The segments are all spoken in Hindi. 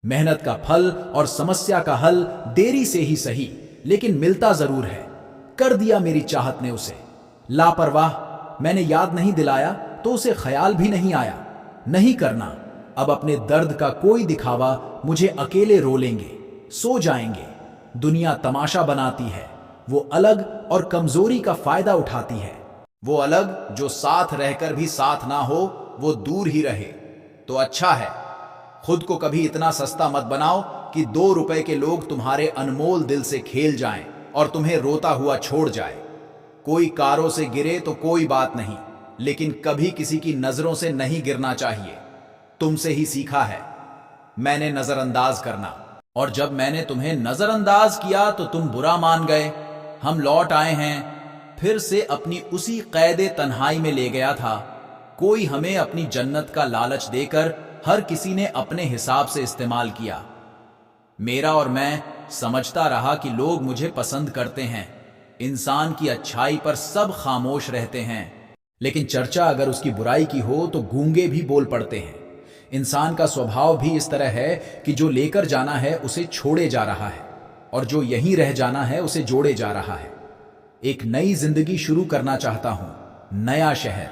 मेहनत का फल और समस्या का हल देरी से ही सही, लेकिन मिलता जरूर है। कर दिया मेरी चाहत ने उसे लापरवाह। मैंने याद नहीं दिलाया तो उसे ख्याल भी नहीं आया। नहीं करना अब अपने दर्द का कोई दिखावा, मुझे अकेले रो लेंगे, सो जाएंगे। दुनिया तमाशा बनाती है, वो अलग और कमजोरी का फायदा उठाती है। वो अलग जो साथ रहकर भी साथ ना हो, वो दूर ही रहे तो अच्छा है। खुद को कभी इतना सस्ता मत बनाओ कि 2 रुपए के लोग तुम्हारे अनमोल दिल से खेल जाएं और तुम्हें रोता हुआ छोड़ जाए। कोई कारों से गिरे तो कोई बात नहीं, लेकिन कभी किसी की नजरों से नहीं गिरना चाहिए। तुमसे ही सीखा है मैंने नजरअंदाज करना, और जब मैंने तुम्हें नजरअंदाज किया तो तुम बुरा मान गए। हम लौट आए हैं, फिर से अपनी उसी कैदे तन्हाई में ले गया था। कोई हमें अपनी जन्नत का लालच देकर हर किसी ने अपने हिसाब से इस्तेमाल किया। मेरा और मैं समझता रहा कि लोग मुझे पसंद करते हैं। इंसान की अच्छाई पर सब खामोश रहते हैं, लेकिन चर्चा अगर उसकी बुराई की हो तो गूंगे भी बोल पड़ते हैं। इंसान का स्वभाव भी इस तरह है कि जो लेकर जाना है उसे छोड़े जा रहा है, और जो यहीं रह जाना है उसे जोड़े जा रहा है। एक नई जिंदगी शुरू करना चाहता हूं, नया शहर,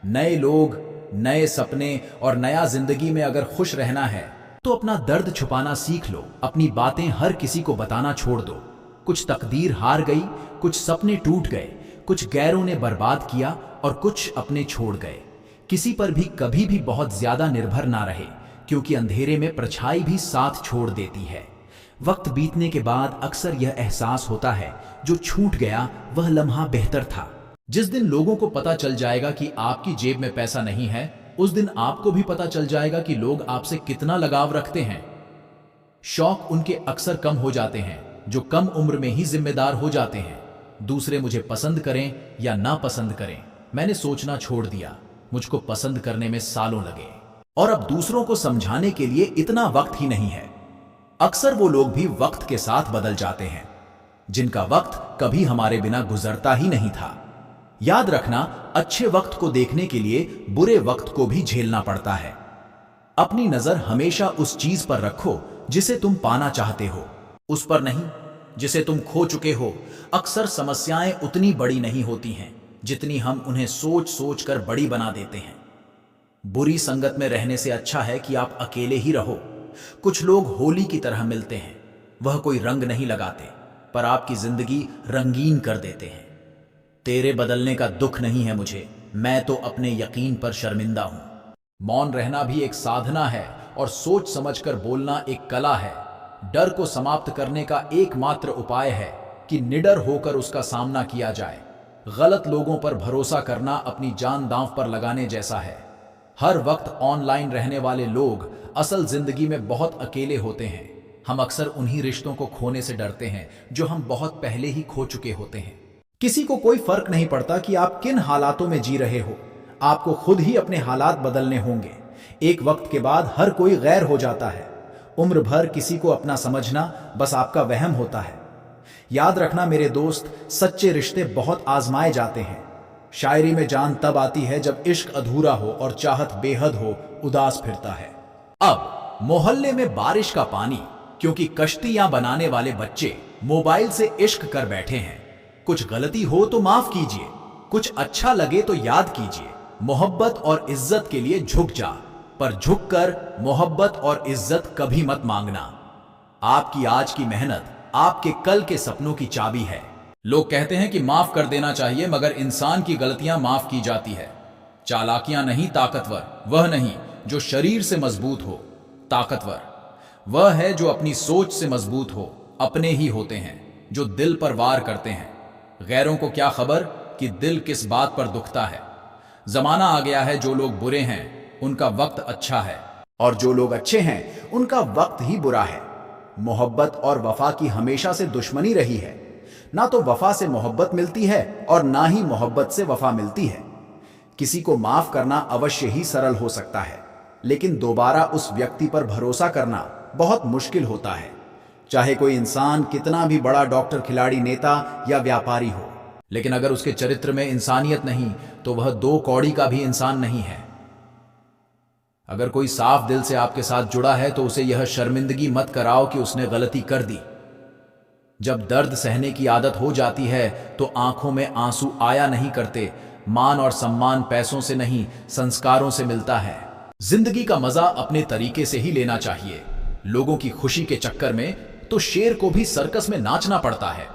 नए लोग, नए सपने और नया जिंदगी में अगर खुश रहना है तो अपना दर्द छुपाना सीख लो। अपनी बातें हर किसी को बताना छोड़ दो। कुछ तकदीर हार गई, कुछ सपने टूट गए, कुछ गैरों ने बर्बाद किया और कुछ अपने छोड़ गए। किसी पर भी कभी भी बहुत ज्यादा निर्भर ना रहे, क्योंकि अंधेरे में परछाई भी साथ छोड़ देती है। वक्त बीतने के बाद अक्सर यह एहसास होता है जो छूट गया वह लम्हा बेहतर था। जिस दिन लोगों को पता चल जाएगा कि आपकी जेब में पैसा नहीं है, उस दिन आपको भी पता चल जाएगा कि लोग आपसे कितना लगाव रखते हैं। शौक उनके अक्सर कम हो जाते हैं जो कम उम्र में ही जिम्मेदार हो जाते हैं। दूसरे मुझे पसंद करें या ना पसंद करें, मैंने सोचना छोड़ दिया। मुझको पसंद करने में सालों लगे, और अब दूसरों को समझाने के लिए इतना वक्त ही नहीं है। अक्सर वो लोग भी वक्त के साथ बदल जाते हैं जिनका वक्त कभी हमारे बिना गुजरता ही नहीं था। याद रखना, अच्छे वक्त को देखने के लिए बुरे वक्त को भी झेलना पड़ता है। अपनी नजर हमेशा उस चीज पर रखो जिसे तुम पाना चाहते हो, उस पर नहीं जिसे तुम खो चुके हो। अक्सर समस्याएं उतनी बड़ी नहीं होती हैं जितनी हम उन्हें सोच सोच कर बड़ी बना देते हैं। बुरी संगत में रहने से अच्छा है कि आप अकेले ही रहो। कुछ लोग होली की तरह मिलते हैं, वह कोई रंग नहीं लगाते पर आपकी जिंदगी रंगीन कर देते हैं। तेरे बदलने का दुख नहीं है मुझे, मैं तो अपने यकीन पर शर्मिंदा हूं। मौन रहना भी एक साधना है और सोच समझकर बोलना एक कला है। डर को समाप्त करने का एकमात्र उपाय है कि निडर होकर उसका सामना किया जाए। गलत लोगों पर भरोसा करना अपनी जान दांव पर लगाने जैसा है। हर वक्त ऑनलाइन रहने वाले लोग असल जिंदगी में बहुत अकेले होते हैं। हम अक्सर उन्हीं रिश्तों को खोने से डरते हैं जो हम बहुत पहले ही खो चुके होते हैं। किसी को कोई फर्क नहीं पड़ता कि आप किन हालातों में जी रहे हो, आपको खुद ही अपने हालात बदलने होंगे। एक वक्त के बाद हर कोई गैर हो जाता है। उम्र भर किसी को अपना समझना बस आपका वहम होता है। याद रखना मेरे दोस्त, सच्चे रिश्ते बहुत आजमाए जाते हैं। शायरी में जान तब आती है जब इश्क अधूरा हो और चाहत बेहद हो, उदास फिरता है। अब मोहल्ले में बारिश का पानी, क्योंकि कश्तियां बनाने वाले बच्चे मोबाइल से इश्क कर बैठे हैं। कुछ गलती हो तो माफ कीजिए, कुछ अच्छा लगे तो याद कीजिए। मोहब्बत और इज्जत के लिए झुक जा, पर झुककर मोहब्बत और इज्जत कभी मत मांगना। आपकी आज की मेहनत आपके कल के सपनों की चाबी है। लोग कहते हैं कि माफ कर देना चाहिए, मगर इंसान की गलतियां माफ की जाती है। चालाकियां नहीं, ताकतवर वह नहीं जो शरीर से मजबूत हो। ताकतवर वह है जो अपनी सोच से मजबूत हो। अपने ही होते हैं जो दिल पर वार करते हैं। गैरों को क्या खबर कि दिल किस बात पर दुखता है। जमाना आ गया है, जो लोग बुरे हैं उनका वक्त अच्छा है, और जो लोग अच्छे हैं उनका वक्त ही बुरा है। मोहब्बत और वफा की हमेशा से दुश्मनी रही है। ना तो वफा से मोहब्बत मिलती है और ना ही मोहब्बत से वफा मिलती है। किसी को माफ करना अवश्य ही सरल हो सकता है, लेकिन दोबारा उस व्यक्ति पर भरोसा करना बहुत मुश्किल होता है, चाहे कोई इंसान कितना भी बड़ा डॉक्टर, खिलाड़ी, नेता या व्यापारी हो। लेकिन अगर उसके चरित्र में इंसानियत नहीं तो वह 2 कौड़ी का भी इंसान नहीं है। अगर कोई साफ दिल से आपके साथ जुड़ा है तो उसे यह शर्मिंदगी मत कराओ कि उसने गलती कर दी। जब दर्द सहने की आदत हो जाती है तो आंखों में आंसू आया नहीं करते। मान और सम्मान पैसों से नहीं, संस्कारों से मिलता है। जिंदगी का मजा अपने तरीके से ही लेना चाहिए। लोगों की खुशी के चक्कर में तो शेर को भी सर्कस में नाचना पड़ता है।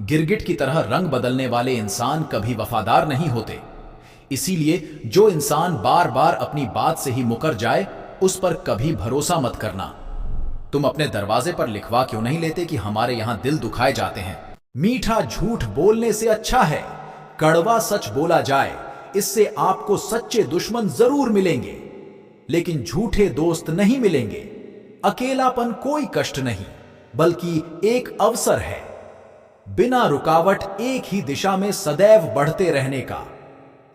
गिरगिट की तरह रंग बदलने वाले इंसान कभी वफादार नहीं होते। इसीलिए जो इंसान बार बार अपनी बात से ही मुकर जाए उस पर कभी भरोसा मत करना। तुम अपने दरवाजे पर लिखवा क्यों नहीं लेते कि हमारे यहां दिल दुखाए जाते हैं। मीठा झूठ बोलने से अच्छा है कड़वा सच बोला जाए। इससे आपको सच्चे दुश्मन जरूर मिलेंगे लेकिन झूठे दोस्त नहीं मिलेंगे। अकेलापन कोई कष्ट नहीं बल्कि एक अवसर है, बिना रुकावट एक ही दिशा में सदैव बढ़ते रहने का।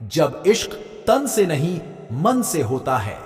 जब इश्क तन से नहीं मन से होता है।